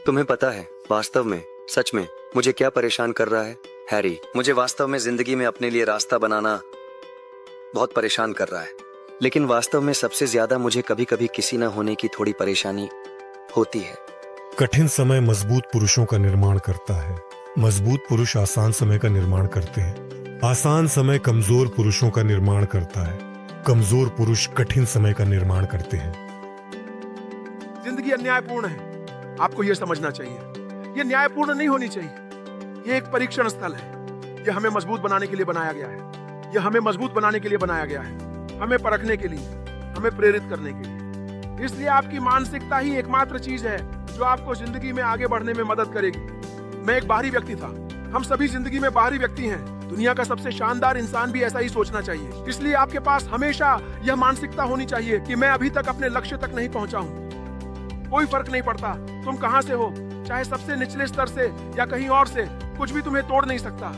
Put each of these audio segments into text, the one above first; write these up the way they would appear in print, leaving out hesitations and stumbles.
तुम्हें पता है वास्तव में, सच में मुझे क्या परेशान कर रहा है हैरी? मुझे वास्तव में जिंदगी में अपने लिए रास्ता बनाना बहुत परेशान कर रहा है। लेकिन वास्तव में सबसे ज्यादा मुझे कभी कभी किसी न होने की थोड़ी परेशानी होती है। कठिन समय मजबूत पुरुषों का निर्माण करता है। मजबूत पुरुष आसान समय का निर्माण करते हैं। आसान समय कमजोर पुरुषों का निर्माण करता है। कमजोर पुरुष कठिन समय का निर्माण करते हैं। जिंदगी अन्यायपूर्ण है, आपको यह समझना चाहिए। यह न्यायपूर्ण नहीं होनी चाहिए। यह एक परीक्षण स्थल है। यह हमें मजबूत बनाने के लिए बनाया गया है। यह हमें मजबूत बनाने के लिए बनाया गया है, हमें परखने के लिए, हमें प्रेरित करने के लिए। इसलिए आपकी मानसिकता ही एकमात्र चीज है जो आपको जिंदगी में आगे बढ़ने में मदद करेगी। मैं एक बाहरी व्यक्ति था, हम सभी जिंदगी में बाहरी व्यक्ति हैं। दुनिया का सबसे शानदार इंसान भी ऐसा ही सोचना चाहिए। इसलिए आपके पास हमेशा यह मानसिकता होनी चाहिए कि मैं अभी तक अपने लक्ष्य तक नहीं पहुंचा हूं। कोई फर्क नहीं पड़ता तुम कहां से हो, चाहे सबसे निचले स्तर से या कहीं और से, कुछ भी तुम्हें तोड़ नहीं सकता।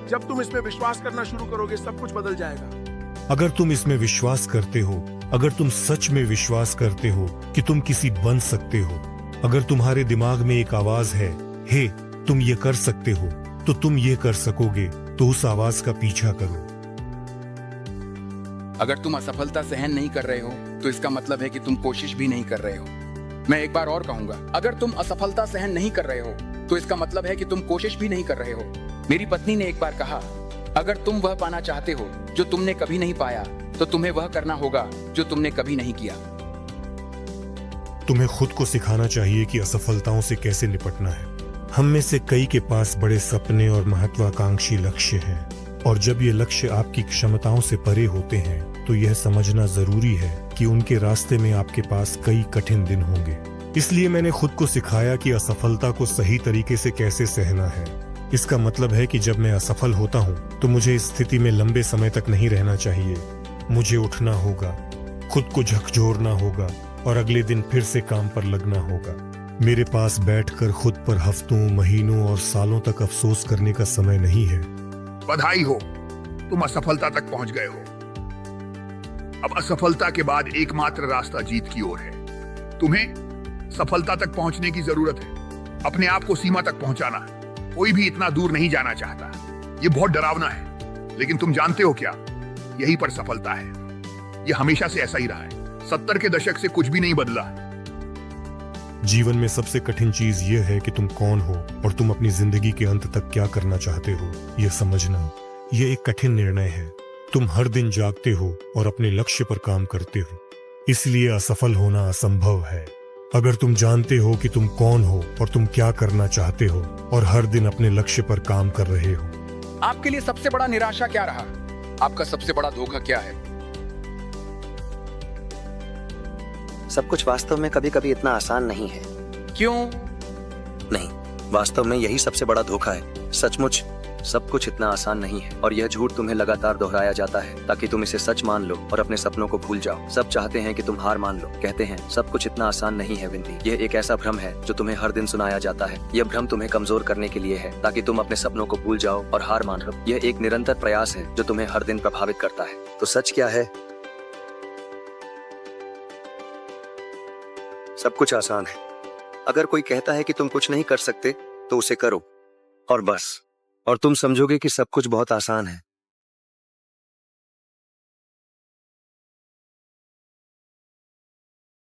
जब तुम इसमें विश्वास करना शुरू करोगे, सब कुछ बदल जाएगा। अगर तुम इसमें विश्वास करते हो, अगर तुम सच में विश्वास करते हो कि तुम किसी बन सकते हो, अगर तुम्हारे दिमाग में एक आवाज है, हे तुम ये कर सकते हो, तो तुम ये कर सकोगे। तो उस आवाज का पीछा करो। अगर तुम असफलता सहन नहीं कर रहे हो तो इसका मतलब है कि तुम कोशिश भी नहीं कर रहे हो। मैं एक बार और कहूंगा, अगर तुम असफलता सहन नहीं कर रहे हो तो इसका मतलब है कि तुम कोशिश भी नहीं कर रहे हो। मेरी पत्नी ने एक बार कहा, अगर तुम वह पाना चाहते हो जो तुमने कभी नहीं पाया तो तुम्हें वह करना होगा जो तुमने कभी नहीं किया। तुम्हें खुद को सिखाना चाहिए कि असफलताओं से कैसे निपटना है। हम में से कई के पास बड़े सपने और महत्वाकांक्षी लक्ष्य हैं, और जब ये लक्ष्य आपकी क्षमताओं से परे होते हैं तो यह समझना जरूरी है कि उनके रास्ते में आपके पास कई कठिन दिन होंगे। इसलिए मैंने खुद को सिखाया कि असफलता को सही तरीके से कैसे सहना है। इसका मतलब है कि जब मैं असफल होता हूँ तो मुझे इस स्थिति में लंबे समय तक नहीं रहना चाहिए। मुझे उठना होगा, खुद को झकझोरना होगा और अगले दिन फिर से काम पर लगना होगा। मेरे पास बैठकर खुद पर हफ्तों, महीनों और सालों तक अफसोस करने का समय नहीं है। बधाई हो, तुम असफलता तक पहुंच गए हो। अब असफलता के बाद एकमात्र रास्ता जीत की ओर है। तुम्हें सफलता तक पहुंचने की जरूरत है, अपने आप को सीमा तक पहुंचाना। कोई भी इतना दूर नहीं जाना चाहता। यह बहुत डरावना है, लेकिन तुम जानते हो क्या, यही पर सफलता है। यह हमेशा से ऐसा ही रहा है। 70 के दशक से कुछ भी नहीं बदला। जीवन में सबसे कठिन चीज यह है कि तुम कौन हो और तुम अपनी जिंदगी के अंत तक क्या करना चाहते हो, यह समझना। यह एक कठिन निर्णय है। तुम हर दिन जागते हो और अपने लक्ष्य पर काम करते हो, इसलिए असफल होना असंभव है। अगर तुम जानते हो कि तुम कौन हो और तुम क्या करना चाहते हो और हर दिन अपने लक्ष्य पर काम कर रहे हो। आपके लिए सबसे बड़ा निराशा क्या रहा? आपका सबसे बड़ा धोखा क्या है? सब कुछ वास्तव में कभी कभी इतना आसान नहीं है। क्यों? नहीं, वास्तव में यही सबसे बड़ा धोखा है। सचमुच सब कुछ इतना आसान नहीं है, और यह झूठ तुम्हें लगातार दोहराया जाता है ताकि तुम इसे सच मान लो और अपने सपनों को भूल जाओ। सब चाहते हैं कि तुम हार मान लो, कहते हैं सब कुछ इतना आसान नहीं है विंदी। यह एक ऐसा भ्रम है जो तुम्हें हर दिन सुनाया जाता है। यह भ्रम तुम्हें कमजोर करने के लिए है ताकि तुम अपने सपनों को भूल जाओ और हार मान लो। यह एक निरंतर प्रयास है जो तुम्हें हर दिन प्रभावित करता है। तो सच क्या है? सब कुछ आसान है। अगर कोई कहता है कि तुम कुछ नहीं कर सकते तो उसे करो, और बस। और तुम समझोगे कि सब कुछ बहुत आसान है।